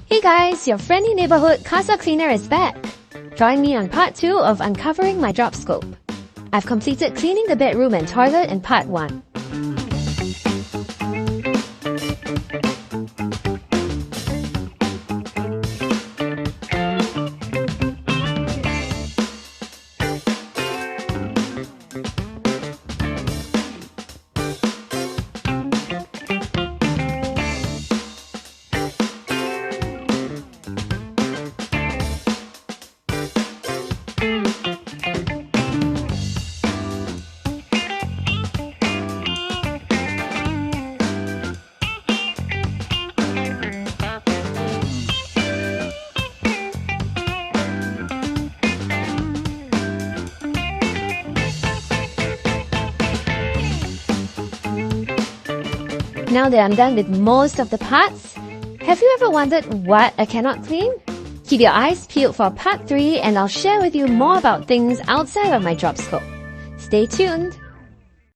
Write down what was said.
Hey guys, your friendly neighborhood Casa Cleaner is back. Join me on part 2 of uncovering my job scope. I've completed cleaning the bedroom and toilet in part 1. Now that I'm done with most of the parts, have you ever wondered what I cannot clean? Keep your eyes peeled for part 3 and I'll share with you more about things outside of my job scope. Stay tuned!